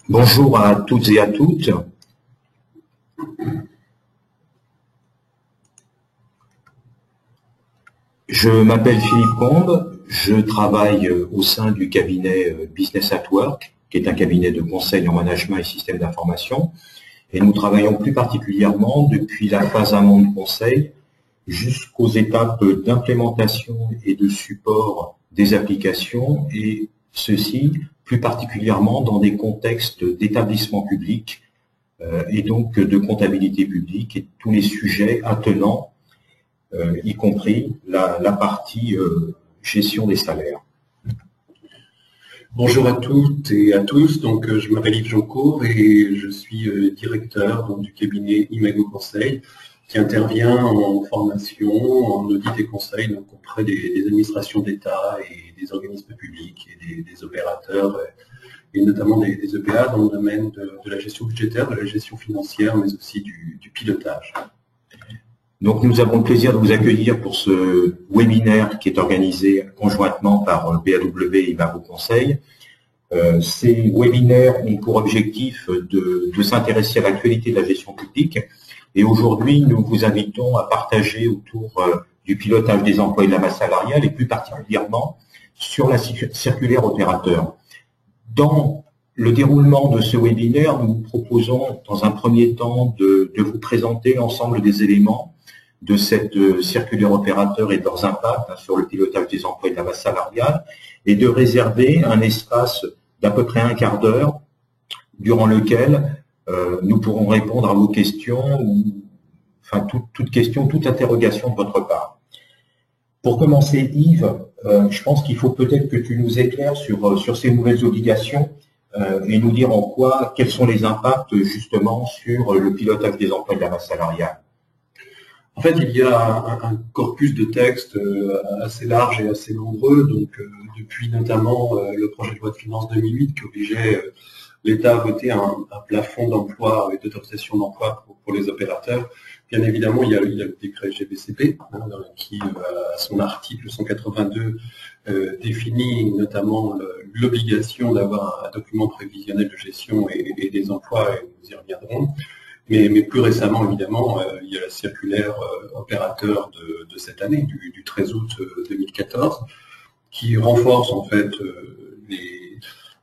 Bonjour à toutes et à toutes. Je m'appelle Philippe Combe, je travaille au sein du cabinet Business at Work, qui est un cabinet de conseil en management et système d'information. Et nous travaillons plus particulièrement depuis la phase amont de conseil jusqu'aux étapes d'implémentation et de support des applications, et ceci plus particulièrement dans des contextes d'établissement public et donc de comptabilité publique et tous les sujets attenants, y compris la partie gestion des salaires. Bonjour à toutes et à tous, donc je m'appelle Yves Joncourt et je suis directeur donc, du cabinet Imago Conseil qui intervient en formation, en audit et conseil donc, auprès des administrations d'État et des organismes publics et des opérateurs et notamment des EPA dans le domaine de la gestion budgétaire, de la gestion financière, mais aussi du pilotage. Donc nous avons le plaisir de vous accueillir pour ce webinaire qui est organisé conjointement par BAW et Imago Conseil. Ces webinaires ont pour objectif de s'intéresser à l'actualité de la gestion publique, et aujourd'hui nous vous invitons à partager autour du pilotage des emplois et de la masse salariale, et plus particulièrement sur la circulaire opérateur. Dans le déroulement de ce webinaire, nous vous proposons dans un premier temps de vous présenter l'ensemble des éléments de cette circulaire opérateur et de leurs impacts sur le pilotage des emplois et de la masse salariale, et de réserver un espace d'à peu près un quart d'heure durant lequel nous pourrons répondre à vos questions, enfin toute question, toute interrogation de votre part. Pour commencer, Yves, je pense qu'il faut peut-être que tu nous éclaires sur ces nouvelles obligations et nous dire quels sont les impacts justement sur le pilotage des emplois et de la masse salariale. En fait, il y a un corpus de textes assez large et assez nombreux, donc depuis notamment le projet de loi de finances 2008 qui obligeait l'État à voter un plafond d'emploi et d'autorisation d'emploi pour les opérateurs. Bien évidemment, il y a le décret GBCP qui, à son article 182, définit notamment l'obligation d'avoir un document prévisionnel de gestion et des emplois, et nous y reviendrons. Mais plus récemment, évidemment, il y a la circulaire opérateur de cette année, du 13 août 2014, qui renforce en fait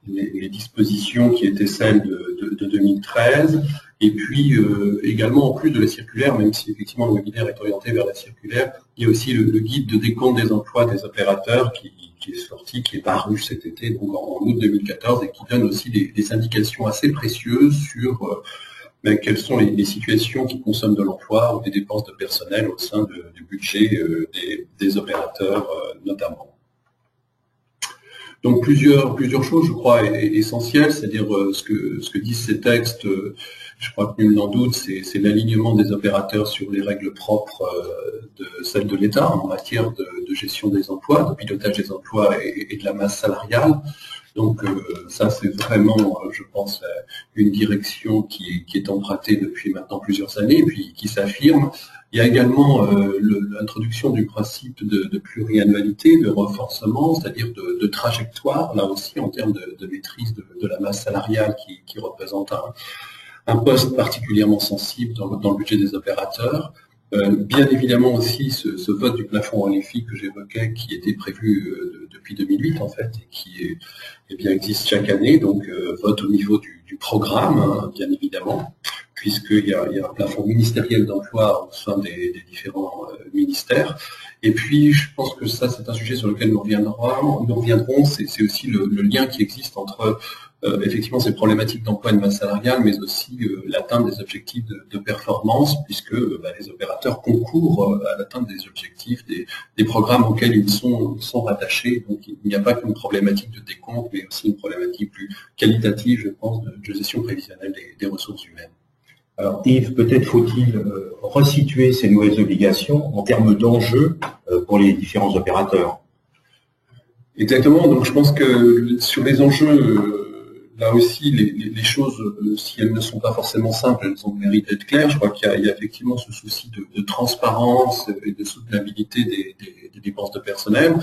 les dispositions qui étaient celles de 2013. Et puis également, en plus de la circulaire, même si effectivement le webinaire est orienté vers la circulaire, il y a aussi le guide de décompte des emplois des opérateurs qui est sorti, qui est paru cet été, donc en août 2014, et qui donne aussi des indications assez précieuses sur quelles sont les situations qui consomment de l'emploi ou des dépenses de personnel au sein du budget des opérateurs notamment. Donc plusieurs choses, je crois, essentielles, c'est-à-dire ce que disent ces textes, je crois que nul n'en doute, c'est l'alignement des opérateurs sur les règles propres de celles de l'État en matière de gestion des emplois, de pilotage des emplois et de la masse salariale. Donc ça, c'est vraiment, je pense, une direction qui est empruntée depuis maintenant plusieurs années et puis qui s'affirme. Il y a également l'introduction du principe de pluriannualité, de renforcement, c'est-à-dire de trajectoire, là aussi en termes de maîtrise de la masse salariale qui représente un poste particulièrement sensible dans le budget des opérateurs. Bien évidemment aussi ce vote du plafond horaire que j'évoquais, qui était prévu depuis 2008 en fait, et qui existe chaque année, donc vote au niveau du programme, hein, bien évidemment, puisqu'il y a un plafond ministériel d'emploi au sein des différents ministères. Et puis je pense que ça c'est un sujet sur lequel nous reviendrons, c'est aussi le lien qui existe entre effectivement ces problématiques d'emploi et de masse salariale, mais aussi l'atteinte des objectifs de performance, puisque les opérateurs concourent à l'atteinte des objectifs des programmes auxquels ils sont rattachés. Donc il n'y a pas qu'une problématique de décompte, mais aussi une problématique plus qualitative, je pense, de gestion prévisionnelle des ressources humaines. Alors Yves, peut-être faut-il resituer ces nouvelles obligations en termes d'enjeux pour les différents opérateurs. Exactement, donc je pense que sur les enjeux, là aussi, les choses, si elles ne sont pas forcément simples, elles ont le mérite d'être claires. Je crois qu'il y a effectivement ce souci de transparence et de soutenabilité des dépenses de personnel.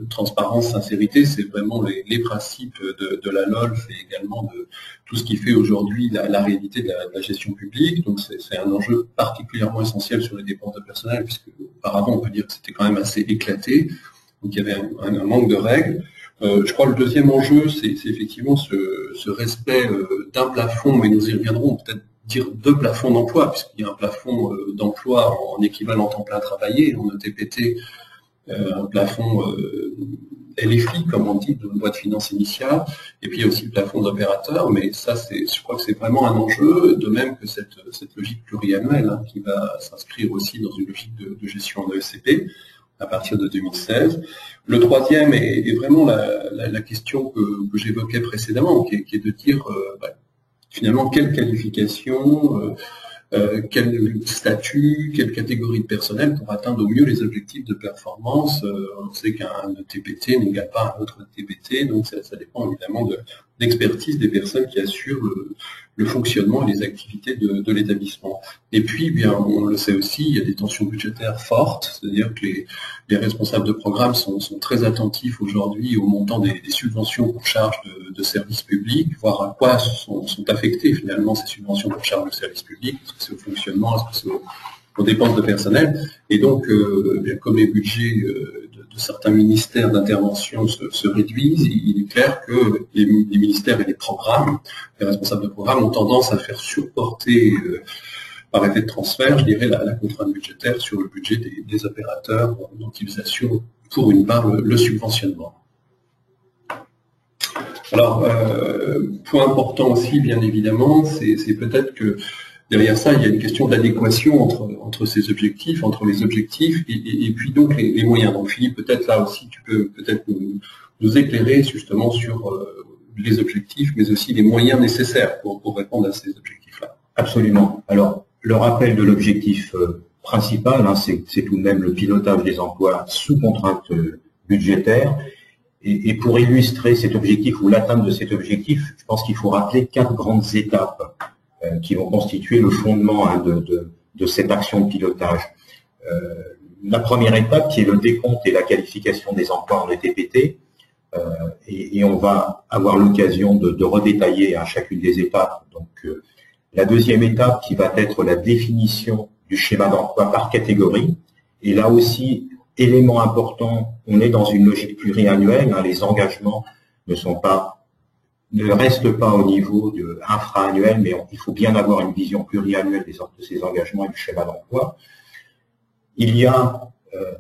Transparence, sincérité, c'est vraiment les principes de la LOLF et également de tout ce qui fait aujourd'hui la réalité de la gestion publique. Donc c'est un enjeu particulièrement essentiel sur les dépenses de personnel, puisque auparavant on peut dire que c'était quand même assez éclaté, donc il y avait un manque de règles. Je crois que le deuxième enjeu, c'est effectivement ce respect d'un plafond, mais nous y reviendrons, peut-être dire deux plafonds d'emploi, puisqu'il y a un plafond d'emploi en équivalent temps plein travaillé, en ETPT, un plafond LFI, comme on dit, de loi de finances initiale, et puis il y a aussi le plafond d'opérateur, mais ça, je crois que c'est vraiment un enjeu, de même que cette logique pluriannuelle, hein, qui va s'inscrire aussi dans une logique de gestion en ESCP, à partir de 2016. Le troisième est vraiment la question que j'évoquais précédemment, qui est de dire finalement quelle qualification, quel statut, quelle catégorie de personnel pour atteindre au mieux les objectifs de performance. On sait qu'un ETPT n'égale pas un autre ETPT, donc ça dépend évidemment d'expertise des personnes qui assurent le fonctionnement et les activités de l'établissement. Et puis, bien, on le sait aussi, il y a des tensions budgétaires fortes, c'est-à-dire que les responsables de programme sont très attentifs aujourd'hui au montant des subventions pour charge de services publics, voir à quoi sont affectées finalement ces subventions pour charge de services publics, est-ce que c'est au fonctionnement, est-ce que c'est aux dépenses de personnel. Et donc, comme les budgets de certains ministères d'intervention se réduisent, il est clair que les ministères et les programmes, les responsables de programme ont tendance à faire supporter par effet de transfert, je dirais, la contrainte budgétaire sur le budget des opérateurs dont ils assurent pour une part le subventionnement. Alors, point important aussi, bien évidemment, c'est peut-être que derrière ça, il y a une question d'adéquation entre ces objectifs, entre les objectifs et puis donc les moyens. Donc Philippe, peut-être là aussi, tu peux peut-être nous éclairer justement sur les objectifs, mais aussi les moyens nécessaires pour répondre à ces objectifs-là. Absolument. Alors, le rappel de l'objectif principal, hein, c'est tout de même le pilotage des emplois sous contrainte budgétaire. Et pour illustrer cet objectif ou l'atteinte de cet objectif, je pense qu'il faut rappeler 4 grandes étapes qui vont constituer le fondement hein, de cette action de pilotage. La première étape qui est le décompte et la qualification des emplois en ETPT, et on va avoir l'occasion de redétailler à chacune des étapes. Donc, la deuxième étape qui va être la définition du schéma d'emploi par catégorie, et là aussi, élément important, on est dans une logique pluriannuelle, hein, les engagements ne restent pas au niveau infra-annuel, mais il faut bien avoir une vision pluriannuelle de ces engagements et du schéma d'emploi. Il y a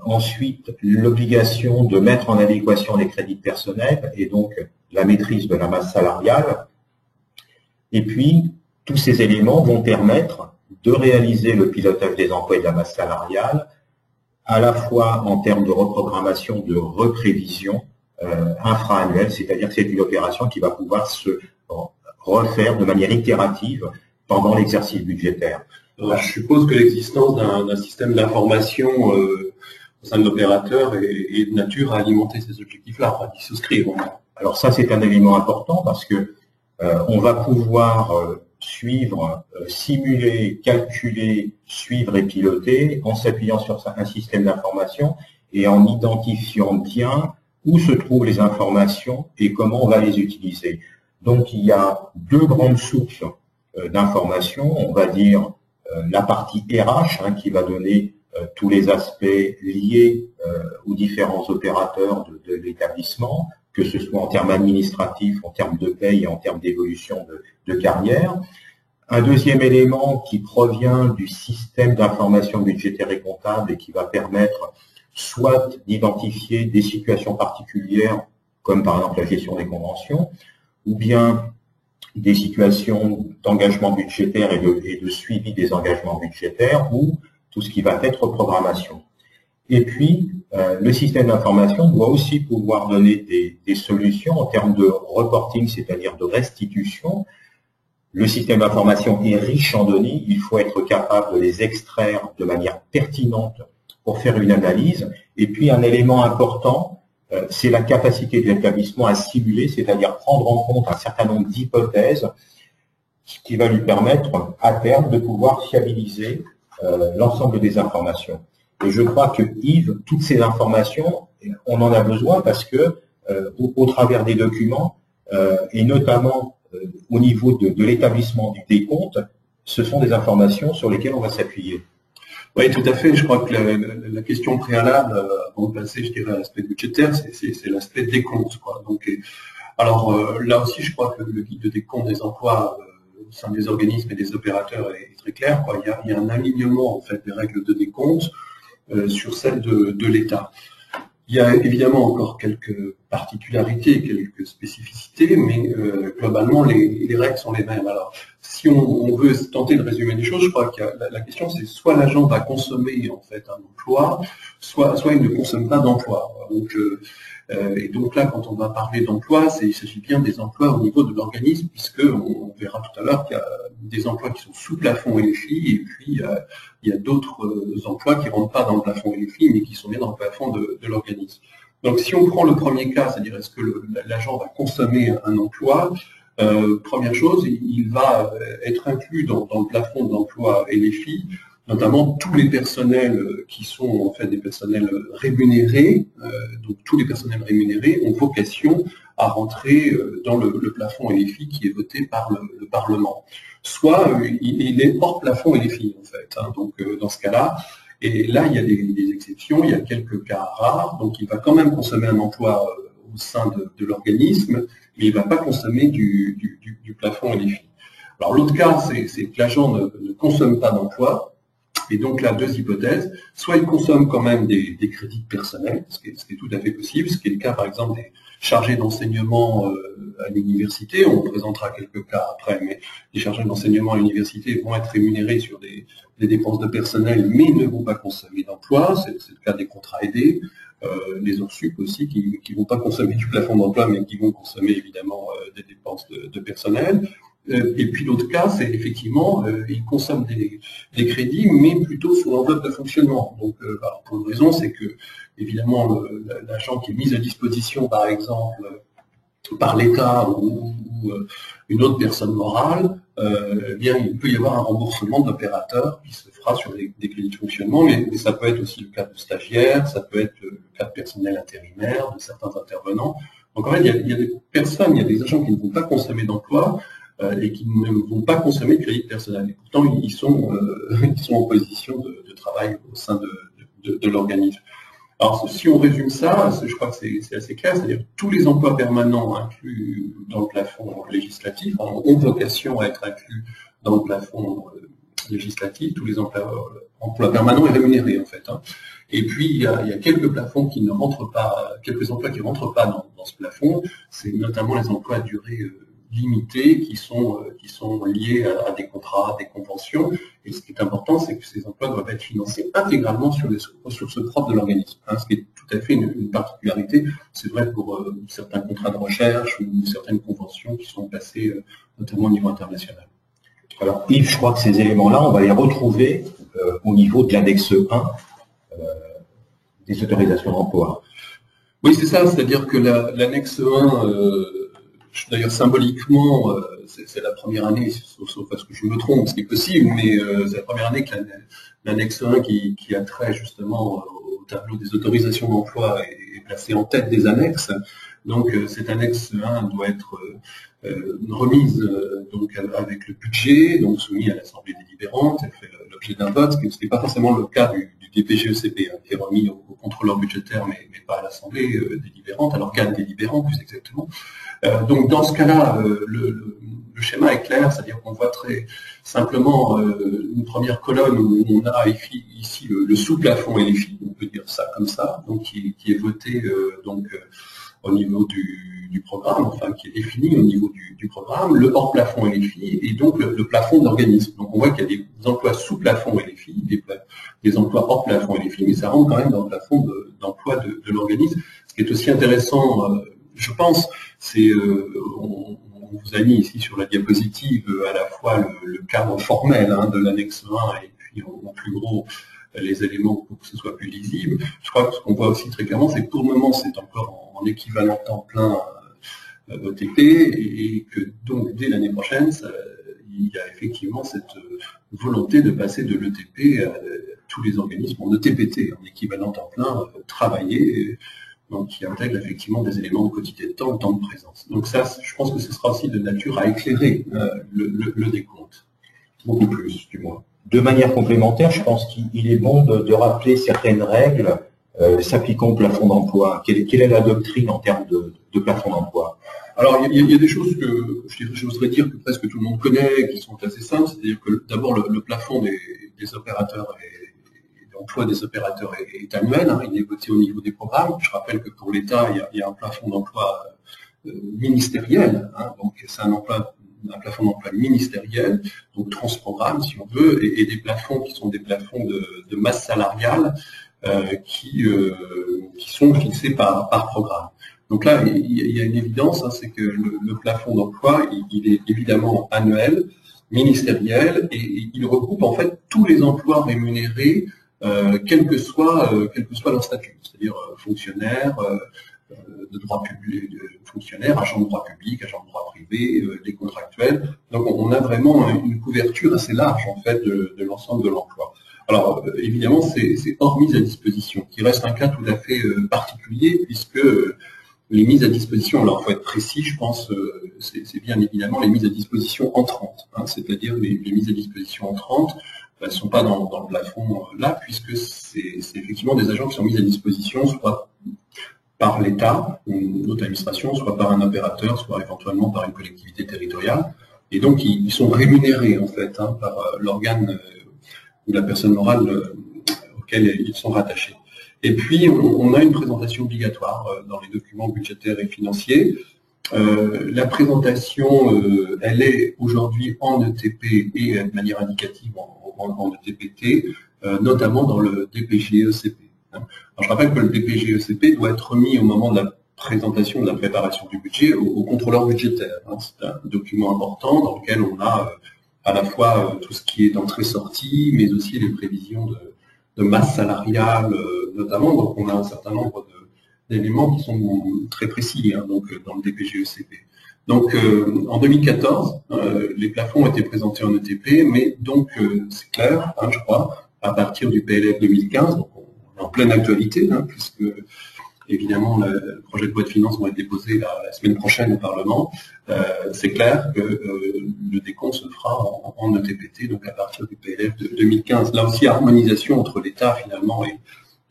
ensuite l'obligation de mettre en adéquation les crédits de personnel et donc la maîtrise de la masse salariale. Et puis, tous ces éléments vont permettre de réaliser le pilotage des emplois et de la masse salariale, à la fois en termes de reprogrammation, de reprévision infra-annuelle, c'est-à-dire que c'est une opération qui va pouvoir se refaire de manière itérative pendant l'exercice budgétaire. Alors, je suppose que l'existence d'un système d'information au sein de l'opérateur est de nature à alimenter ces objectifs-là, à y souscrire. Alors ça, c'est un élément important parce que on va pouvoir suivre, simuler, calculer, suivre et piloter en s'appuyant sur un système d'information et en identifiant bien où se trouvent les informations et comment on va les utiliser. Donc, il y a 2 grandes sources d'informations. On va dire la partie RH hein, qui va donner tous les aspects liés aux différents opérateurs de l'établissement, que ce soit en termes administratifs, en termes de paye et en termes d'évolution de carrière. Un deuxième élément qui provient du système d'information budgétaire et comptable et qui va permettre soit d'identifier des situations particulières, comme par exemple la gestion des conventions, ou bien des situations d'engagement budgétaire et de suivi des engagements budgétaires, ou tout ce qui va être programmation. Et puis, le système d'information doit aussi pouvoir donner des solutions en termes de reporting, c'est-à-dire de restitution. Le système d'information est riche en données, il faut être capable de les extraire de manière pertinente pour faire une analyse. Et puis, un élément important, c'est la capacité de l'établissement à simuler, c'est-à-dire prendre en compte un certain nombre d'hypothèses, ce qui va lui permettre, à terme, de pouvoir fiabiliser l'ensemble des informations. Et je crois que Yves, toutes ces informations, on en a besoin parce que au travers des documents, et notamment au niveau de l'établissement du décompte, ce sont des informations sur lesquelles on va s'appuyer. Oui, tout à fait. Je crois que la question préalable, avant de passer, je dirais, à l'aspect budgétaire, c'est l'aspect décompte, quoi. Donc, alors là aussi, je crois que le guide de décompte des emplois au sein des organismes et des opérateurs est très clair, quoi. Il y a un alignement en fait des règles de décompte sur celles de l'État. Il y a évidemment encore quelques particularités, quelques spécificités, mais globalement, les règles sont les mêmes. Alors, si on veut tenter de résumer les choses, je crois que la question, c'est soit l'agent va consommer en fait un emploi, soit il ne consomme pas d'emploi. Donc, et donc là, quand on va parler d'emploi, il s'agit bien des emplois au niveau de l'organisme, puisque on verra tout à l'heure qu'il y a des emplois qui sont sous plafond LFI, et puis il y a d'autres emplois qui ne rentrent pas dans le plafond LFI, mais qui sont bien dans le plafond de l'organisme. Donc si on prend le premier cas, c'est-à-dire est-ce que l'agent va consommer un emploi, première chose, il va être inclus dans le plafond d'emploi LFI, notamment tous les personnels qui sont en fait des personnels rémunérés, donc tous les personnels rémunérés ont vocation à rentrer dans le plafond LFI qui est voté par le Parlement. Soit il est hors plafond LFI en fait, hein, donc dans ce cas-là, et là il y a des exceptions, il y a quelques cas rares, donc il va quand même consommer un emploi au sein de l'organisme, mais il ne va pas consommer du plafond LFI. Alors l'autre cas, c'est que l'agent ne consomme pas d'emploi. Et donc là, deux hypothèses. Soit il consomme quand même des crédits personnels, ce qui est tout à fait possible, ce qui est le cas par exemple des chargés d'enseignement à l'université. On présentera quelques cas après, mais les chargés d'enseignement à l'université vont être rémunérés sur des dépenses de personnel, mais ne vont pas consommer d'emploi. C'est le cas des contrats aidés, les ORSUP aussi, qui ne vont pas consommer du plafond d'emploi, mais qui vont consommer évidemment des dépenses de personnel. Et puis l'autre cas, c'est effectivement, ils consomment des crédits, mais plutôt sous enveloppe de fonctionnement. Donc, pour une raison, c'est que, évidemment, l'agent qui est mis à disposition, par exemple, par l'État ou une autre personne morale, eh bien, il peut y avoir un remboursement de l'opérateur qui se fera sur des crédits de fonctionnement, mais ça peut être aussi le cas de stagiaires, ça peut être le cas de personnel intérimaire, de certains intervenants. Donc, en fait, il y a des personnes, il y a des agents qui ne vont pas consommer d'emploi, et qui ne vont pas consommer de crédit personnel. Et pourtant, ils sont en position de travail au sein de l'organisme. Alors, si on résume ça, je crois que c'est assez clair, c'est-à-dire que tous les emplois permanents inclus dans le plafond législatif ont vocation à être inclus dans le plafond législatif, tous les emplois permanents et rémunérés, en fait. Hein. Et puis, il y a quelques plafonds qui ne rentrent pas, quelques emplois qui ne rentrent pas dans ce plafond, c'est notamment les emplois à durée limitées qui sont liés à des contrats, des conventions. Et ce qui est important, c'est que ces emplois doivent être financés intégralement sur les ressources propres de l'organisme. Hein, ce qui est tout à fait une particularité. C'est vrai pour certains contrats de recherche ou certaines conventions qui sont passées notamment au niveau international. Alors Yves, je crois que ces éléments-là, on va les retrouver au niveau de l'annexe 1 des autorisations d'emploi. Oui, c'est ça, c'est-à-dire que l'annexe 1, d'ailleurs symboliquement, c'est la première année, sauf parce que je me trompe, ce qui est possible, mais c'est la première année que l'annexe 1 qui a trait justement au tableau des autorisations d'emploi est placée en tête des annexes. Donc cette annexe 1 doit être remise donc avec le budget, donc soumis à l'Assemblée délibérante, elle fait l'objet d'un vote, ce qui n'est pas forcément le cas du DPGECP, hein, qui est remis au contrôleur budgétaire, mais pas à l'Assemblée délibérante, à l'organe délibérant plus exactement. Donc dans ce cas-là, le schéma est clair, c'est-à-dire qu'on voit très simplement une première colonne où on a ici le sous-plafond LFI, on peut dire ça comme ça, donc qui est voté au niveau du programme, enfin qui est défini au niveau du programme, le hors-plafond LFI et donc le plafond de l'organisme. Donc on voit qu'il y a des emplois sous-plafond LFI, des emplois hors-plafond LFI, mais ça rentre quand même dans le plafond d'emploi de l'organisme. Ce qui est aussi intéressant, je pense, c'est on vous a mis ici sur la diapositive à la fois le cadre formel de l'annexe 1 et puis en plus gros les éléments pour que ce soit plus lisible. Je crois que ce qu'on voit aussi très clairement, c'est que pour le moment c'est encore en équivalent temps plein ETP et que donc dès l'année prochaine, il y a effectivement cette volonté de passer de l'ETP à tous les organismes en ETPT, en équivalent temps plein, travaillés donc qui intègre effectivement des éléments de quotité de temps, de temps de présence. Donc ça, je pense que ce sera aussi de nature à éclairer le décompte, beaucoup plus du moins. De manière complémentaire, je pense qu'il est bon de rappeler certaines règles s'appliquant au plafond d'emploi. Quelle est la doctrine en termes de plafond d'emploi? Alors, il y a des choses que j'oserais dire que presque tout le monde connaît, qui sont assez simples, c'est-à-dire que d'abord le plafond des opérateurs et d'emploi des opérateurs est annuel, hein, il est voté au niveau des programmes. Je rappelle que pour l'État, il y a un plafond d'emploi ministériel, hein, donc c'est un plafond d'emploi ministériel, donc transprogramme si on veut, et des plafonds qui sont des plafonds de masse salariale qui sont fixés par programme. Donc là, il y a une évidence, hein, c'est que le plafond d'emploi, il est évidemment annuel, ministériel, et il regroupe en fait tous les emplois rémunérés, quel que soit leur statut, c'est-à-dire fonctionnaires, de droit public, fonctionnaires, agents de droit public, agents de droit privé, des contractuels. Donc on a vraiment une couverture assez large en fait de l'ensemble de l'emploi. Alors évidemment, c'est hors mise à disposition, qui reste un cas tout à fait particulier, puisque les mises à disposition, alors il faut être précis, je pense, c'est bien évidemment les mises à disposition entrantes, hein, c'est-à-dire les mises à disposition entrantes, elles ne sont pas dans le plafond là, puisque c'est effectivement des agents qui sont mis à disposition, soit par l'État, une autre administration, soit par un opérateur, soit éventuellement par une collectivité territoriale, et donc ils sont rémunérés en fait hein, par l'organe ou la personne morale auquel ils sont rattachés. Et puis, on a une présentation obligatoire dans les documents budgétaires et financiers. La présentation, elle est aujourd'hui en ETP et de manière indicative en ETPT, notamment dans le DPGECP. Alors, je rappelle que le DPGECP doit être remis au moment de la présentation de la préparation du budget au contrôleur budgétaire. C'est un document important dans lequel on a à la fois tout ce qui est d'entrée-sortie, mais aussi les prévisions de masse salariale, notamment. Donc, on a un certain nombre d'éléments qui sont très précis hein, donc, dans le DPGECP. Donc, en 2014, les plafonds ont été présentés en ETP, mais donc, c'est clair, hein, je crois, à partir du PLF 2015, donc on est en pleine actualité, hein, puisque, évidemment, le projet de loi de finances va être déposé la semaine prochaine au Parlement. C'est clair que le décompte se fera en ETPT, donc à partir du PLF de 2015. Là aussi, harmonisation entre l'État, finalement,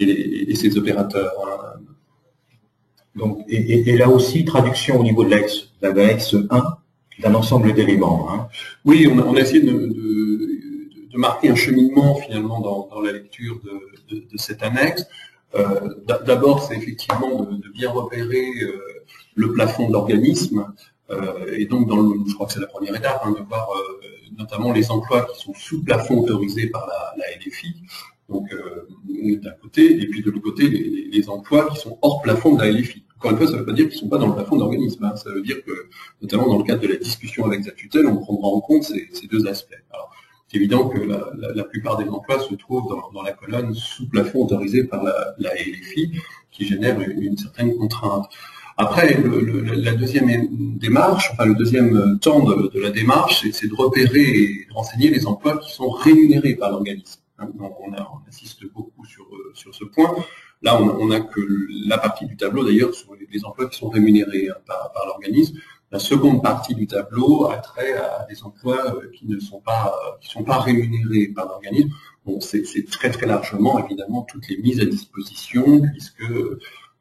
et ses opérateurs. Hein. Donc, et là aussi, traduction au niveau de l'annexe 1 d'un ensemble d'éléments. Hein. Oui, on a essayé de marquer un cheminement, finalement, dans la lecture de cette annexe. D'abord, c'est effectivement de bien repérer le plafond de l'organisme, et donc je crois que c'est la première étape, hein, de voir notamment les emplois qui sont sous plafond autorisé par la LFI, donc d'un côté, et puis de l'autre côté, les emplois qui sont hors plafond de la LFI. Encore une fois, ça ne veut pas dire qu'ils ne sont pas dans le plafond de l'organisme, hein, ça veut dire que, notamment dans le cadre de la discussion avec la tutelle, on prendra en compte ces deux aspects. Alors, c'est évident que la plupart des emplois se trouvent dans la colonne sous plafond autorisé par la LFI, qui génère une certaine contrainte. Après, la deuxième démarche, enfin le deuxième temps de la démarche, c'est de repérer et de renseigner les emplois qui sont rémunérés par l'organisme. Donc on insiste beaucoup sur ce point. Là, on n'a que la partie du tableau, d'ailleurs, sur les emplois qui sont rémunérés hein, par l'organisme. La seconde partie du tableau a trait à des emplois qui ne sont pas rémunérés par l'organisme. Bon, c'est très très largement, évidemment, toutes les mises à disposition, puisque,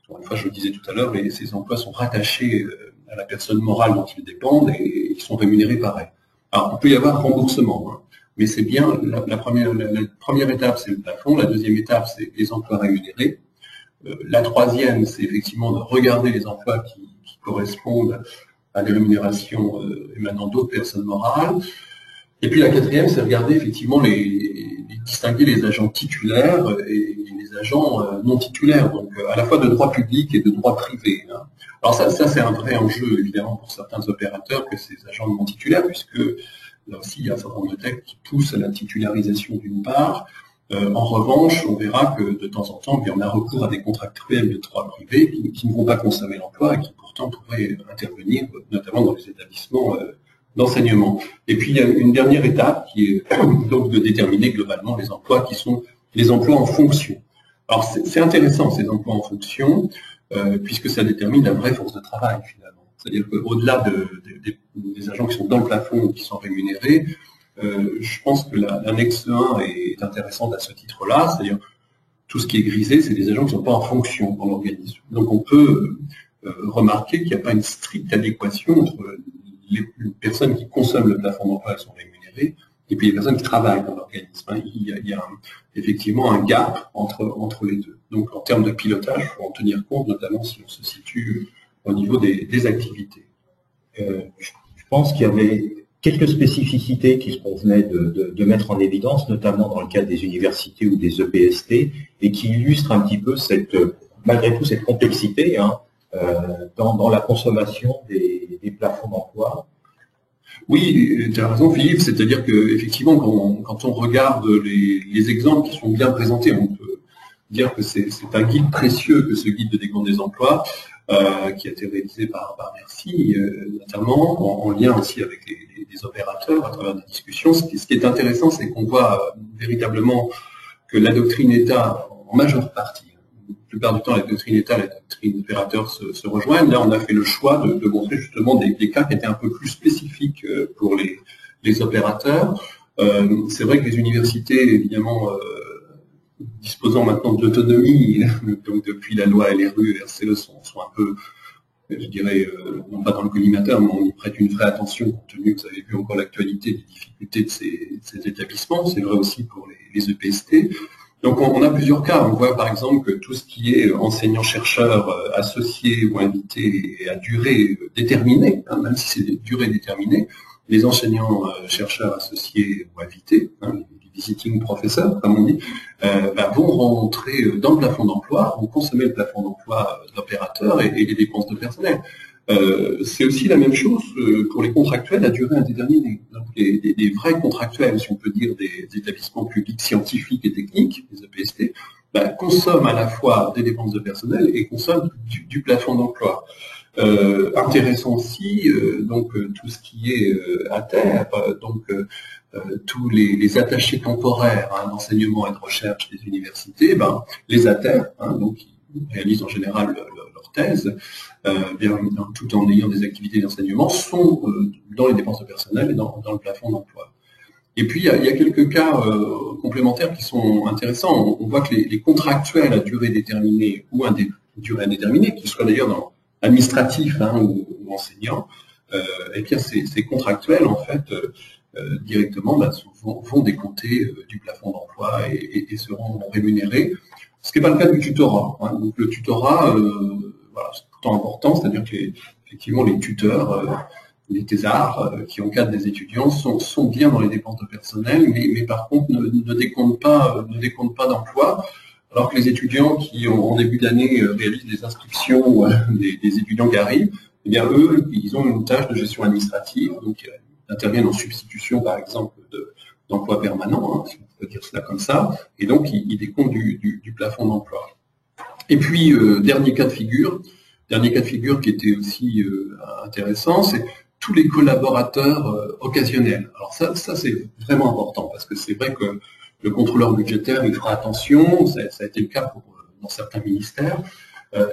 encore une fois, je le disais tout à l'heure, ces emplois sont rattachés à la personne morale dont ils dépendent et ils sont rémunérés par elle. Alors, il peut y avoir remboursement, hein, mais c'est bien, la première étape, c'est le plafond, la deuxième étape, c'est les emplois rémunérés. La troisième, c'est effectivement de regarder les emplois qui correspondent à des rémunérations émanant d'autres personnes morales. Et puis la quatrième, c'est regarder effectivement distinguer les agents titulaires et les agents non titulaires, donc à la fois de droit public et de droit privé. Hein. Alors ça c'est un vrai enjeu évidemment pour certains opérateurs que ces agents non titulaires, puisque là aussi il y a un certain nombre de textes qui poussent à la titularisation d'une part. En revanche, on verra que de temps en temps, on a recours à des contractuels de droit privé qui ne vont pas consommer l'emploi et qui pourtant pourraient intervenir, notamment dans les établissements d'enseignement. Et puis il y a une dernière étape qui est donc de déterminer globalement les emplois qui sont les emplois en fonction. Alors c'est intéressant ces emplois en fonction puisque ça détermine la vraie force de travail finalement. C'est-à-dire qu'au-delà des agents qui sont dans le plafond ou qui sont rémunérés, je pense que l'annexe 1 est intéressante à ce titre-là, c'est-à-dire tout ce qui est grisé, c'est des agents qui ne sont pas en fonction dans l'organisme. Donc on peut remarquer qu'il n'y a pas une stricte adéquation entre les personnes qui consomment le plafond d'emploi et sont rémunérées, et puis les personnes qui travaillent dans l'organisme. Il y a effectivement un gap entre les deux. Donc en termes de pilotage, il faut en tenir compte, notamment si on se situe au niveau des activités. Je pense qu'il y avait quelques spécificités qui se convenaient de mettre en évidence, notamment dans le cadre des universités ou des EPST, et qui illustrent un petit peu malgré tout cette complexité dans la consommation des plafonds d'emploi. Oui, tu as raison Philippe, c'est-à-dire qu'effectivement, quand on regarde les exemples qui sont bien présentés, on peut dire que c'est un guide précieux que ce guide de décompte des emplois, qui a été réalisé par Merci, notamment en lien aussi avec les opérateurs à travers des discussions. Ce qui est intéressant, c'est qu'on voit véritablement que la doctrine État, en majeure partie, la plupart du temps, la doctrine État et la doctrine opérateur se rejoignent. Là, on a fait le choix de montrer justement des cas qui étaient un peu plus spécifiques pour les opérateurs. C'est vrai que les universités, évidemment, disposant maintenant d'autonomie, donc depuis la loi LRU et RCE sont un peu, je dirais, non pas dans le collimateur, mais on y prête une vraie attention, compte tenu que vous avez vu encore l'actualité des difficultés de ces établissements. C'est vrai aussi pour les EPST. Donc on a plusieurs cas. On voit par exemple que tout ce qui est enseignant-chercheur associé ou invité à durée déterminée, même si c'est des durées déterminées, les enseignants-chercheurs associés ou invités, les visiting professeurs, comme on dit, vont rentrer dans le plafond d'emploi, vont consommer le plafond d'emploi de l'opérateur et les dépenses de personnel. C'est aussi la même chose pour les contractuels à durée indéterminée. Donc les vrais contractuels, si on peut dire, des établissements publics scientifiques et techniques, les EPST, consomment à la fois des dépenses de personnel et consomment du plafond d'emploi. Intéressant aussi, donc tout ce qui est ATER, donc tous les attachés temporaires d'enseignement et de recherche des universités, les ATER, donc ils réalisent en général leur thèse, tout en ayant des activités d'enseignement, sont dans les dépenses de personnel et dans le plafond d'emploi. Et puis il y a quelques cas complémentaires qui sont intéressants. On voit que les contractuels à durée déterminée ou durée indéterminée, qui soient d'ailleurs dans administratifs ou enseignants, et bien ces contractuels en fait directement vont décompter du plafond d'emploi et seront rémunérés. Ce qui n'est pas le cas du tutorat. Donc le tutorat, c'est pourtant important, c'est-à-dire qu'effectivement les tuteurs, les thésards qui encadrent des étudiants sont bien dans les dépenses de personnel, mais par contre ne décomptent pas d'emploi. Alors que les étudiants qui, en début d'année, réalisent des inscriptions des étudiants qui arrivent, eh bien, eux, ils ont une tâche de gestion administrative, donc ils interviennent en substitution, par exemple, d'emploi permanent, si on peut dire cela comme ça, et donc ils décomptent du plafond d'emploi. Et puis, dernier cas de figure qui était aussi intéressant, c'est tous les collaborateurs occasionnels. Alors ça c'est vraiment important, parce que c'est vrai que le contrôleur budgétaire, il fera attention, ça a été le cas dans certains ministères.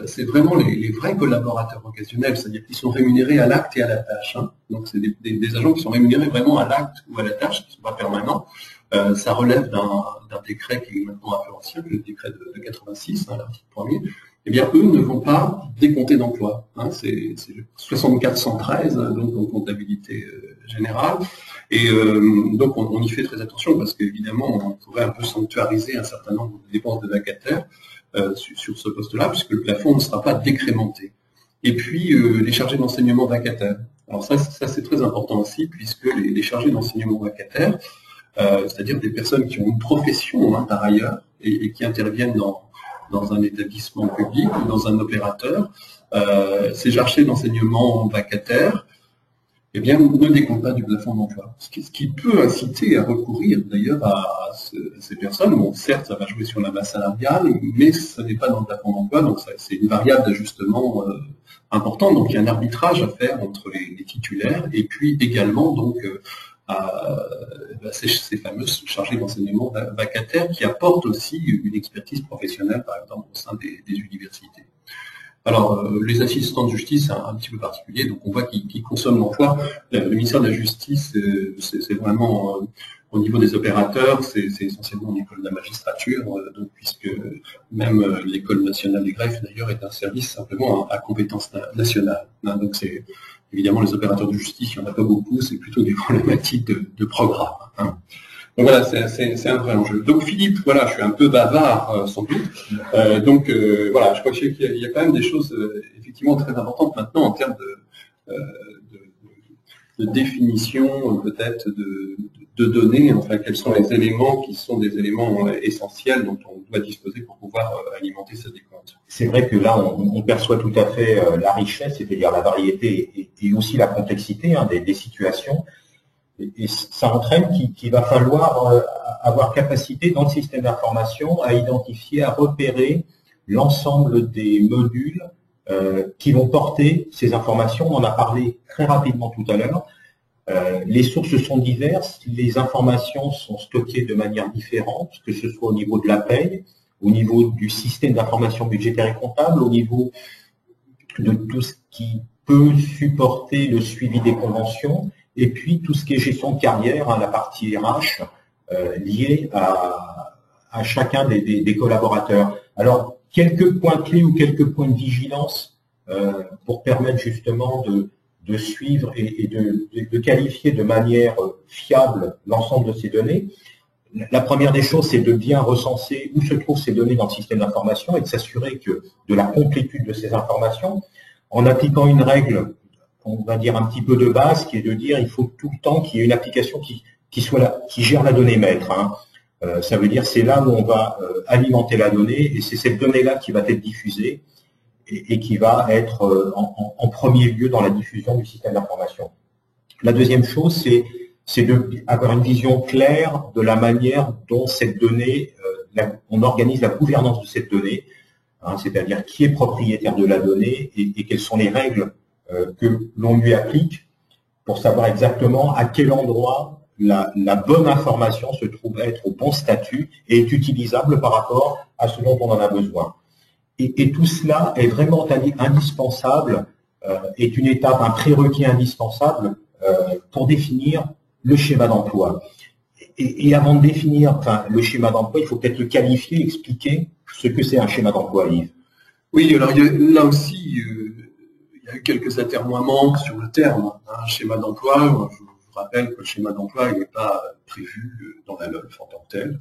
C'est vraiment les vrais collaborateurs occasionnels, c'est-à-dire qu'ils sont rémunérés à l'acte et à la tâche. Donc c'est des agents qui sont rémunérés vraiment à l'acte ou à la tâche, qui ne sont pas permanents. Ça relève d'un décret qui est maintenant un peu ancien, le décret de 86, l'article 1er. Eh bien, eux ne vont pas décompter d'emploi. C'est 6413, donc en comptabilité générale. Et donc, on y fait très attention parce qu'évidemment, on pourrait un peu sanctuariser un certain nombre de dépenses de vacataires sur ce poste-là, puisque le plafond ne sera pas décrémenté. Et puis, les chargés d'enseignement vacataires. Alors ça c'est très important aussi, puisque les chargés d'enseignement vacataires, c'est-à-dire des personnes qui ont une profession par ailleurs et qui interviennent dans un établissement public ou dans un opérateur, ces chargés d'enseignement vacataires, eh bien, ne décomptent pas du plafond d'emploi. Ce qui peut inciter à recourir d'ailleurs à ces personnes. Bon, certes, ça va jouer sur la masse salariale, mais ce n'est pas dans le plafond d'emploi, donc c'est une variable d'ajustement importante. Donc il y a un arbitrage à faire entre les titulaires et puis également donc ces fameuses chargés d'enseignement vacataires qui apportent aussi une expertise professionnelle, par exemple, au sein des universités. Alors, les assistants de justice, c'est un petit peu particulier, donc on voit qu'ils consomment l'emploi. Le ministère de la Justice, c'est vraiment au niveau des opérateurs, c'est essentiellement au niveau de la magistrature, donc puisque même l'École nationale des greffes, d'ailleurs, est un service simplement à compétence nationale. Hein, donc c'est évidemment les opérateurs de justice, il n'y en a pas beaucoup, c'est plutôt des problématiques de programme. Hein. Donc voilà, c'est un vrai enjeu. Donc Philippe, voilà, je suis un peu bavard sans doute. Voilà, je crois qu'il y a quand même des choses effectivement très importantes maintenant en termes de définition peut-être de données, enfin quels sont les éléments qui sont des éléments essentiels dont on doit disposer pour pouvoir alimenter ce décompte. C'est vrai que là, on perçoit tout à fait la richesse, c'est-à-dire la variété et aussi la complexité des situations. Et ça entraîne qu'il va falloir avoir capacité dans le système d'information à identifier, à repérer l'ensemble des modules qui vont porter ces informations. On en a parlé très rapidement tout à l'heure. Les sources sont diverses, les informations sont stockées de manière différente, que ce soit au niveau de la paye, au niveau du système d'information budgétaire et comptable, au niveau de tout ce qui peut supporter le suivi des conventions, et puis tout ce qui est gestion de carrière, la partie RH, liée à chacun des collaborateurs. Alors, quelques points clés ou quelques points de vigilance pour permettre justement de suivre et de qualifier de manière fiable l'ensemble de ces données. La première des choses, c'est de bien recenser où se trouvent ces données dans le système d'information et de s'assurer que de la complétude de ces informations, en appliquant une règle, on va dire un petit peu de base, qui est de dire il faut tout le temps qu'il y ait une application qui soit là, qui gère la donnée maître. Hein. Ça veut dire c'est là où on va alimenter la donnée et c'est cette donnée-là qui va être diffusée et qui va être en premier lieu dans la diffusion du système d'information. La deuxième chose, c'est d'avoir une vision claire de la manière dont cette donnée, on organise la gouvernance de cette donnée, hein, c'est-à-dire qui est propriétaire de la donnée et quelles sont les règles que l'on lui applique pour savoir exactement à quel endroit la bonne information se trouve être au bon statut et est utilisable par rapport à ce dont on en a besoin. Et tout cela est vraiment indispensable, est une étape, un prérequis indispensable pour définir le schéma d'emploi. Et avant de définir le schéma d'emploi, il faut peut-être le qualifier, expliquer ce que c'est un schéma d'emploi, Yves. Oui, alors là aussi, il y a eu quelques atermoiements sur le terme. Un schéma d'emploi, je vous rappelle que le schéma d'emploi n'est pas prévu dans la LOLF en tant que tel.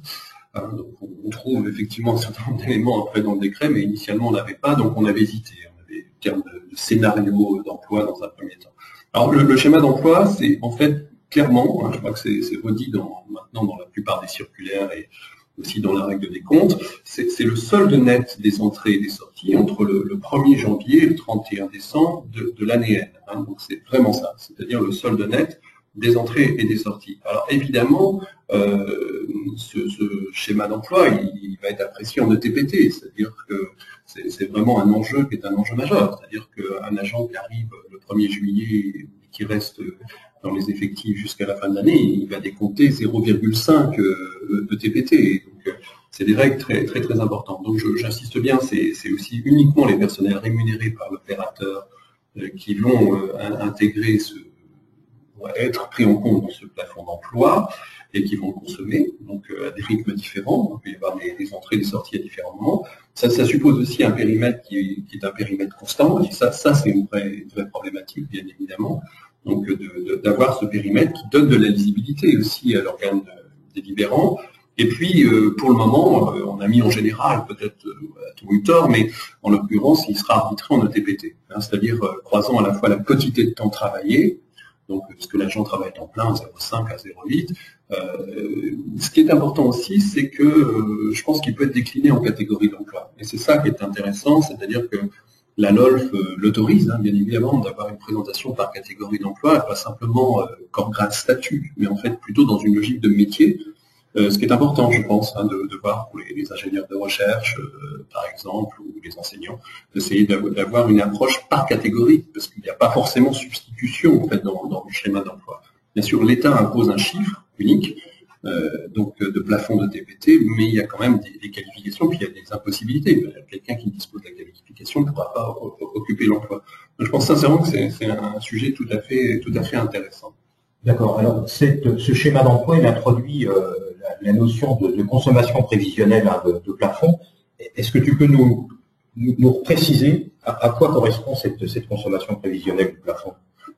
Donc on trouve effectivement un certain nombre d'éléments après dans le décret, mais initialement on n'avait pas, donc on avait hésité. On avait le terme de scénario d'emploi dans un premier temps. Alors le schéma d'emploi, c'est en fait clairement, je crois que c'est redit maintenant dans la plupart des circulaires et aussi dans la règle des comptes, c'est le solde net des entrées et des sorties entre le 1er janvier et le 31 décembre de l'année N. Hein, donc c'est vraiment ça, c'est-à-dire le solde net des entrées et des sorties. Alors évidemment, ce schéma d'emploi, il va être apprécié en ETPT, c'est-à-dire que c'est vraiment un enjeu qui est un enjeu majeur, c'est-à-dire qu'un agent qui arrive le 1er juillet, qui reste dans les effectifs jusqu'à la fin de l'année, il va décompter 0,5 ETPT. Donc c'est des règles très très très importantes. Donc j'insiste bien, c'est aussi uniquement les personnels rémunérés par l'opérateur qui vont intégrer être pris en compte dans ce plafond d'emploi et qui vont le consommer, donc à des rythmes différents. Il peut y avoir des entrées et des sorties à différents moments. Ça suppose aussi un périmètre qui est un périmètre constant, et ça c'est une vraie problématique, bien évidemment. Donc d'avoir ce périmètre qui donne de la lisibilité aussi à l'organe délibérant. Et puis, pour le moment, on a mis en général, peut-être à tout ou tort, mais en l'occurrence, il sera arbitré en ETPT, hein, c'est-à-dire croisant à la fois la quantité de temps travaillé, donc parce que l'agent travaille en plein, 0,5 à 0,8. Ce qui est important aussi, c'est que je pense qu'il peut être décliné en catégories d'emploi. Et c'est ça qui est intéressant, c'est-à-dire que la LOLF l'autorise, hein, bien évidemment, d'avoir une présentation par catégorie d'emploi, pas simplement comme grade statut, mais en fait plutôt dans une logique de métier. Ce qui est important, je pense, hein, de voir pour les ingénieurs de recherche, par exemple, ou les enseignants, d'essayer d'avoir une approche par catégorie, parce qu'il n'y a pas forcément substitution en fait dans le schéma d'emploi. Bien sûr, l'État impose un chiffre unique, donc de plafond de TPT, mais il y a quand même des qualifications, puis il y a des impossibilités. Quelqu'un qui dispose de la qualification l'application ne pourra pas occuper l'emploi. Je pense sincèrement que c'est un sujet tout à fait intéressant. D'accord. Alors, ce schéma d'emploi, il introduit la notion de consommation prévisionnelle, hein, de plafond. Est-ce que tu peux nous préciser à quoi correspond cette consommation prévisionnelle du plafond?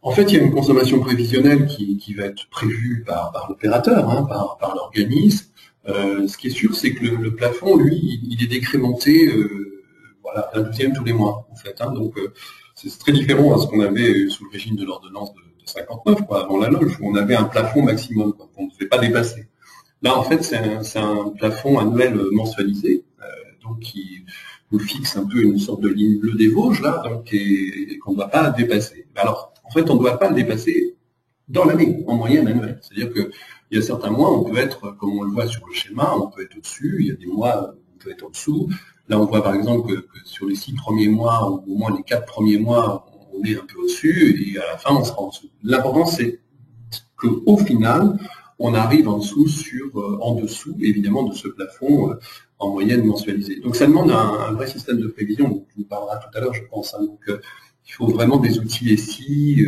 En fait, il y a une consommation prévisionnelle qui va être prévue par l'opérateur, hein, par l'organisme. Ce qui est sûr, c'est que le plafond, lui, il est décrémenté voilà, d'un 12e tous les mois, en fait. Hein. Donc, c'est très différent à ce qu'on avait sous le régime de l'ordonnance de 59, quoi, avant la loge, où on avait un plafond maximum qu'on ne devait pas dépasser. Là, en fait, c'est un plafond annuel mensualisé, donc qui nous fixe un peu une sorte de ligne bleue des Vosges, là, donc, et qu'on ne doit pas dépasser. Alors, en fait, on ne doit pas le dépasser dans l'année, en moyenne annuelle. C'est-à-dire qu'il y a certains mois, on peut être, comme on le voit sur le schéma, on peut être au-dessus, il y a des mois où on peut être en-dessous. Là, on voit par exemple que sur les 6 premiers mois, ou au moins les 4 premiers mois, on est un peu au-dessus, et à la fin, on sera en dessous. L'important, c'est qu'au final, on arrive en dessous en dessous, évidemment, de ce plafond en moyenne mensualisée. Donc, ça demande un vrai système de prévision, dont tu nous parleras tout à l'heure, je pense. Hein. Donc, il faut vraiment des outils SI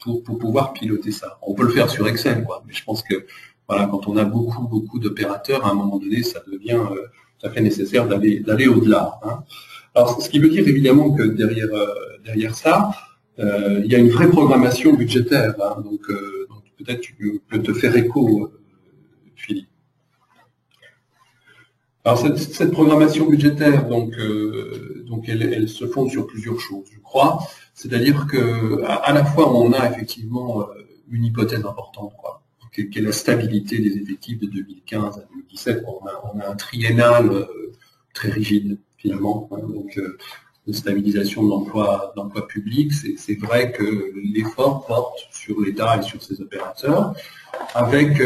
pour pouvoir piloter ça. On peut le faire sur Excel, quoi, mais je pense que voilà, quand on a beaucoup d'opérateurs, à un moment donné, ça devient tout à fait nécessaire d'aller au-delà. Hein. Alors, ce qui veut dire évidemment que derrière ça, il y a une vraie programmation budgétaire. Hein, donc peut-être tu peux te faire écho, Philippe. Alors cette programmation budgétaire, donc elle se fonde sur plusieurs choses, je crois. C'est-à-dire que à la fois on a effectivement une hypothèse importante, quoi, qui est la stabilité des effectifs de 2015 à 2017. On a un triennal très rigide finalement, hein, donc de stabilisation de l'emploi public. C'est vrai que l'effort porte sur l'État et sur ses opérateurs, avec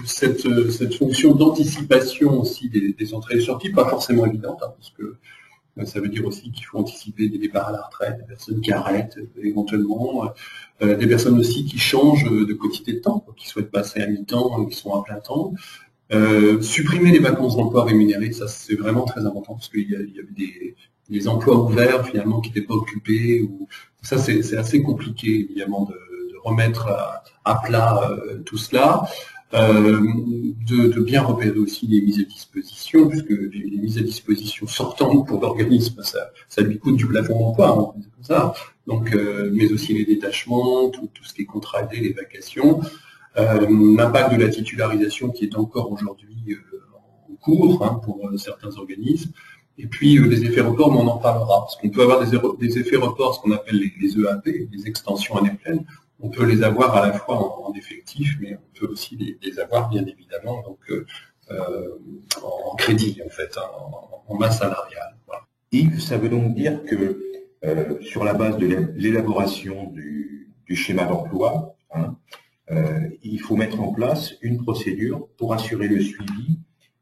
cette fonction d'anticipation aussi des entrées et sorties, pas forcément évidente, hein, parce que ça veut dire aussi qu'il faut anticiper des départs à la retraite, des personnes qui arrêtent éventuellement, des personnes aussi qui changent de quantité de temps, qui souhaitent passer à mi-temps, qui sont à plein temps. Supprimer les vacances d'emploi rémunérées, ça c'est vraiment très important, parce qu'il y avait des emplois ouverts finalement qui n'étaient pas occupés. Ça c'est assez compliqué évidemment de remettre à plat tout cela. De bien repérer aussi les mises à disposition, puisque les mises à disposition sortantes pour l'organisme, ça lui coûte du plafond d'emploi, hein, comme ça. Donc, mais aussi les détachements, tout ce qui est contrat aidé, les vacations, l'impact de la titularisation qui est encore aujourd'hui en cours, hein, pour certains organismes, et puis les effets reports, mais on en parlera, parce qu'on peut avoir des effets reports, ce qu'on appelle les EAP, les extensions années pleines. On peut les avoir à la fois en effectif, mais on peut aussi les avoir, bien évidemment, donc en crédit, en fait, hein, en masse salariale. Voilà. Yves, ça veut donc dire que sur la base de l'élaboration du schéma d'emploi, hein, il faut mettre en place une procédure pour assurer le suivi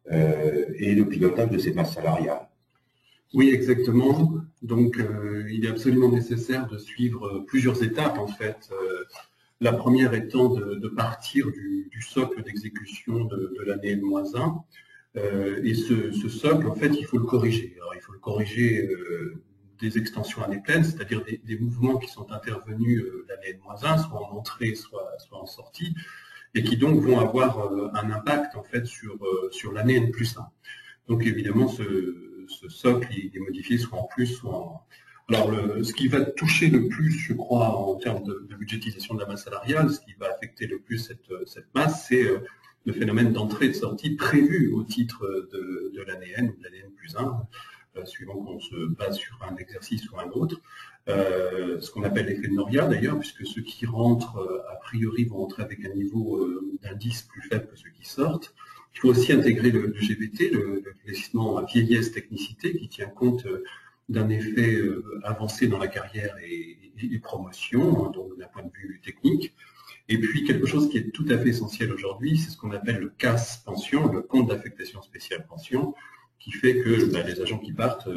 et le pilotage de cette masse salariale. Oui, exactement. Donc, il est absolument nécessaire de suivre plusieurs étapes, en fait. La première étant de partir du socle d'exécution de l'année N-1. Et ce socle, en fait, il faut le corriger. Alors, il faut le corriger des extensions années pleines, c'est-à-dire des mouvements qui sont intervenus l'année N-1, soit en entrée, soit en sortie, et qui donc vont avoir un impact, en fait, sur l'année N+1. Donc, évidemment, ce socle, il est modifié soit en plus, soit en... Alors, ce qui va toucher le plus, je crois, en termes de budgétisation de la masse salariale, ce qui va affecter le plus cette masse, c'est le phénomène d'entrée et de sortie prévu au titre de l'année N ou de l'année N+1, suivant qu'on se base sur un exercice ou un autre. Ce qu'on appelle l'effet de Noria, d'ailleurs, puisque ceux qui rentrent, a priori, vont entrer avec un niveau d'indice plus faible que ceux qui sortent. Il faut aussi intégrer le GVT, le vieillissement vieillesse technicité, qui tient compte d'un effet avancé dans la carrière et promotion, hein, donc d'un point de vue technique. Et puis quelque chose qui est tout à fait essentiel aujourd'hui, c'est ce qu'on appelle le CAS pension, le compte d'affectation spéciale pension, qui fait que les agents qui partent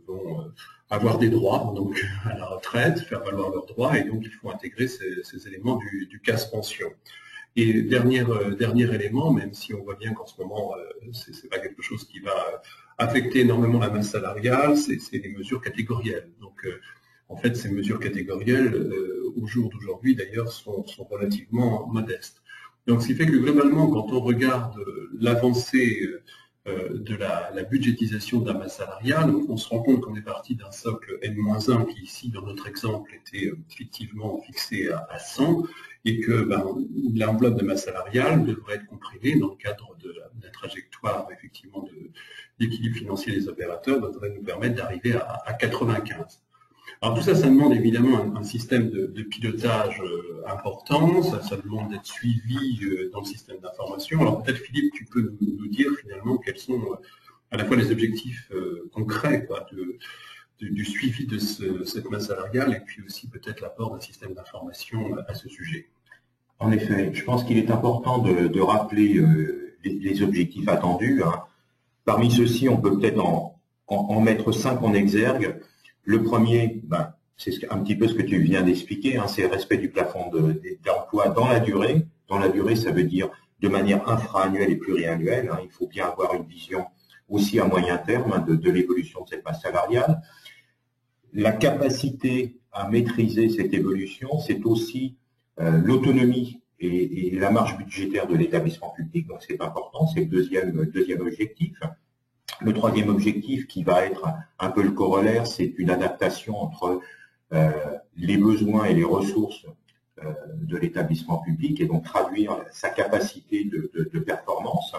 vont avoir des droits donc à la retraite, faire valoir leurs droits, et donc il faut intégrer ces éléments du CAS pension. Et dernier élément, même si on voit bien qu'en ce moment, c'est pas quelque chose qui va affecter énormément la masse salariale, c'est des mesures catégorielles. Donc, en fait, ces mesures catégorielles, au jour d'aujourd'hui, d'ailleurs, sont relativement modestes. Donc, ce qui fait que globalement, quand on regarde l'avancée de la budgétisation de la masse salariale, on se rend compte qu'on est parti d'un socle N-1 qui, ici, dans notre exemple, était effectivement fixé à 100, et que l'enveloppe de masse salariale devrait être comprimée dans le cadre de la trajectoire, effectivement, d'équilibre financier des opérateurs, devrait nous permettre d'arriver à 95. Alors tout ça, ça demande évidemment un système de pilotage important, ça demande d'être suivi dans le système d'information. Alors peut-être Philippe, tu peux nous dire finalement quels sont à la fois les objectifs concrets du suivi de cette masse salariale et puis aussi peut-être l'apport d'un système d'information à ce sujet. En effet, je pense qu'il est important de rappeler les objectifs attendus, hein. Parmi ceux-ci, on peut peut-être en mettre 5 en exergue. Le premier, c'est un petit peu ce que tu viens d'expliquer, hein, c'est le respect du plafond d'emploi dans la durée. Dans la durée, ça veut dire de manière infra-annuelle et pluriannuelle. Hein. Il faut bien avoir une vision aussi à moyen terme, hein, de l'évolution de cette masse salariale. La capacité à maîtriser cette évolution, c'est aussi l'autonomie et la marge budgétaire de l'établissement public. Donc c'est important, c'est le deuxième objectif. Le troisième objectif, qui va être un peu le corollaire, c'est une adaptation entre les besoins et les ressources de l'établissement public, et donc traduire sa capacité de performance.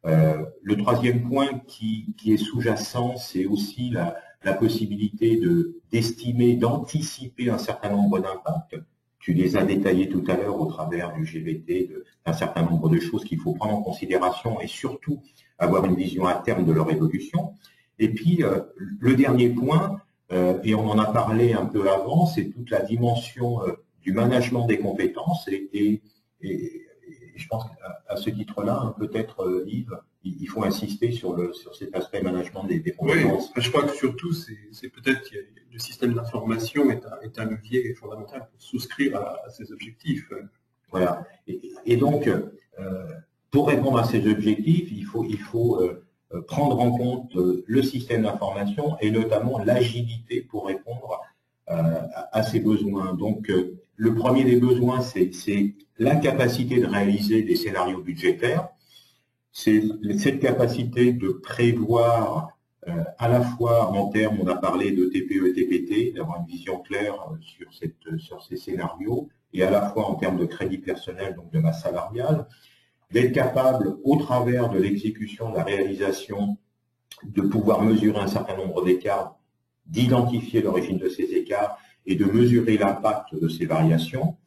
Le troisième point qui est sous-jacent, c'est aussi la possibilité d'estimer, d'anticiper un certain nombre d'impacts. Tu les as détaillés tout à l'heure au travers du GVT, d'un certain nombre de choses qu'il faut prendre en considération et surtout avoir une vision à terme de leur évolution. Et puis, le dernier point, et on en a parlé un peu avant, c'est toute la dimension du management des compétences. Et je pense qu'à ce titre-là, hein, peut-être, Yves, il faut insister sur cet aspect management des compétences. Oui, je crois que surtout, c'est peut-être que le système d'information est un levier fondamental pour souscrire à ces objectifs. Voilà. Et donc, pour répondre à ces objectifs, il faut prendre en compte le système d'information et notamment l'agilité pour répondre à ces besoins. Donc, le premier des besoins, c'est la capacité de réaliser des scénarios budgétaires. C'est cette capacité de prévoir à la fois en termes, on a parlé de TPE et TPT, d'avoir une vision claire sur ces scénarios, et à la fois en termes de crédit personnel, donc de masse salariale, d'être capable, au travers de l'exécution, de la réalisation, de pouvoir mesurer un certain nombre d'écarts, d'identifier l'origine de ces écarts et de mesurer l'impact de ces variations,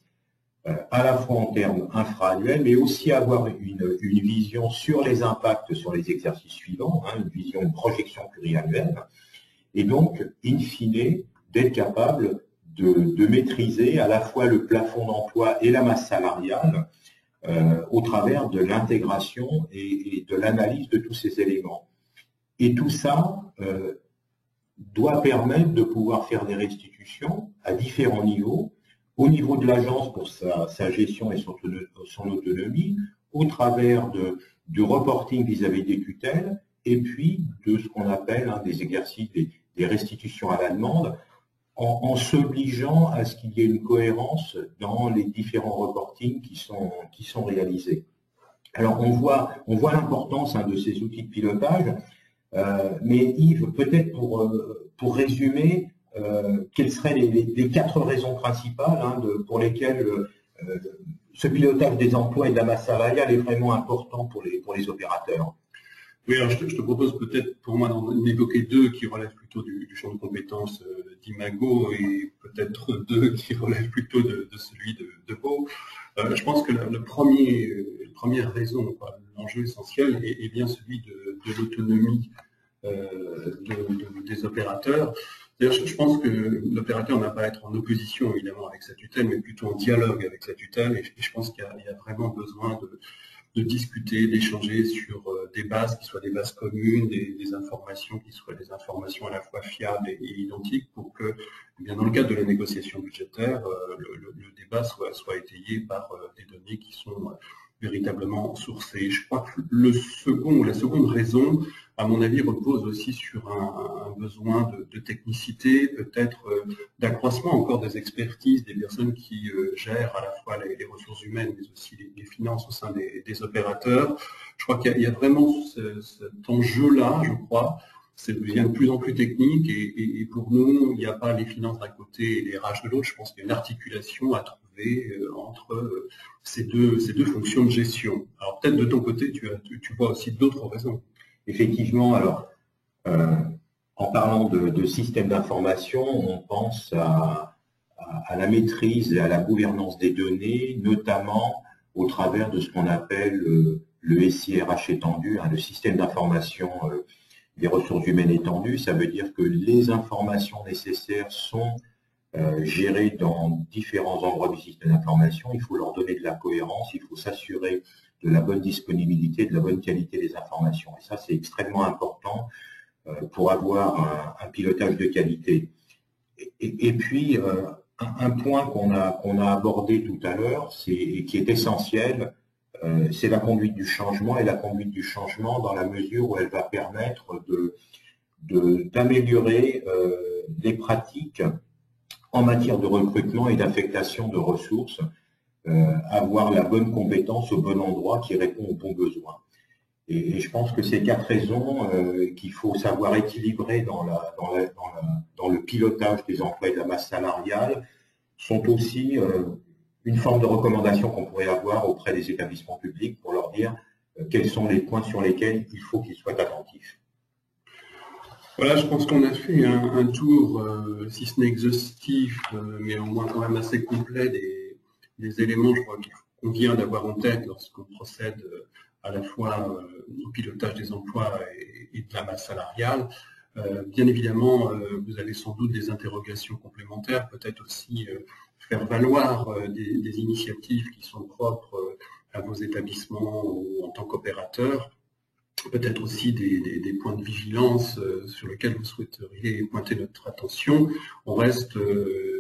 à la fois en termes infra-annuels, mais aussi avoir une vision sur les impacts sur les exercices suivants, hein, une projection pluriannuelle, et donc, in fine, d'être capable de maîtriser à la fois le plafond d'emploi et la masse salariale au travers de l'intégration et de l'analyse de tous ces éléments. Et tout ça doit permettre de pouvoir faire des restitutions à différents niveaux, au niveau de l'agence pour sa gestion et son autonomie, au travers du reporting vis-à-vis des tutelles, et puis de ce qu'on appelle des exercices, des restitutions à la demande, en s'obligeant à ce qu'il y ait une cohérence dans les différents reportings qui sont réalisés. Alors on voit l'importance de ces outils de pilotage, mais Yves, peut-être pour résumer, quelles seraient les 4 raisons principales pour lesquelles ce pilotage des emplois et de la masse salariale est vraiment important pour les opérateurs? Oui, alors je te propose peut-être pour moi d'en évoquer 2 qui relèvent plutôt du champ de compétences d'Imago et peut-être 2 qui relèvent plutôt de celui de Pau. Je pense que la première raison, l'enjeu essentiel est bien celui de l'autonomie des opérateurs. C'est-à-dire, je pense que l'opérateur n'a pas à être en opposition évidemment avec sa tutelle, mais plutôt en dialogue avec sa tutelle. Et je pense qu'il y a vraiment besoin discuter, d'échanger sur des bases qui soient des bases communes, des informations qui soient des informations à la fois fiables et identiques, pour que, eh bien, dans le cadre de la négociation budgétaire, le débat soit étayé par des données qui sont véritablement sourcées. Je crois que la seconde raison, à mon avis, repose aussi sur un besoin de technicité, peut-être d'accroissement encore des expertises des personnes qui gèrent à la fois les ressources humaines, mais aussi les finances au sein des opérateurs. Je crois qu'il y a vraiment cet enjeu-là, je crois. Ça devient de plus en plus technique et pour nous, il n'y a pas les finances d'un côté et les RH de l'autre. Je pense qu'il y a une articulation à trouver entre ces deux fonctions de gestion. Alors peut-être de ton côté, tu vois aussi d'autres raisons. Effectivement, alors, en parlant de système d'information, on pense à la maîtrise et à la gouvernance des données, notamment au travers de ce qu'on appelle le SIRH étendu, le système d'information des ressources humaines étendues. Ça veut dire que les informations nécessaires sont gérées dans différents endroits du système d'information. Il faut leur donner de la cohérence, il faut s'assurer de la bonne disponibilité, de la bonne qualité des informations. Et ça, c'est extrêmement important pour avoir un pilotage de qualité. Et puis, un point qu'on a abordé tout à l'heure, et qui est essentiel, c'est la conduite du changement, et la conduite du changement dans la mesure où elle va permettre d'améliorer les pratiques en matière de recrutement et d'affectation de ressources, avoir la bonne compétence au bon endroit qui répond aux bons besoins. Et je pense que ces 4 raisons qu'il faut savoir équilibrer dans le pilotage des emplois et de la masse salariale sont aussi une forme de recommandation qu'on pourrait avoir auprès des établissements publics pour leur dire quels sont les points sur lesquels il faut qu'ils soient attentifs. Voilà, je pense qu'on a fait un tour, si ce n'est exhaustif, mais au moins quand même assez complet des éléments, je crois, qu'on vient d'avoir en tête lorsqu'on procède à la fois au pilotage des emplois et de la masse salariale. Bien évidemment, vous avez sans doute des interrogations complémentaires, peut-être aussi faire valoir des initiatives qui sont propres à vos établissements ou en tant qu'opérateurs, peut-être aussi des points de vigilance sur lesquels vous souhaiteriez pointer notre attention. On reste,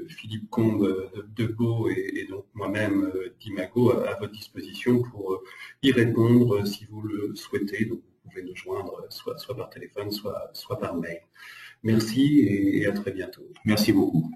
Philippe Combe de Beau et donc moi-même d'Imago à votre disposition pour y répondre si vous le souhaitez. Donc vous pouvez nous joindre soit par téléphone, soit par mail. Merci et à très bientôt. Merci beaucoup.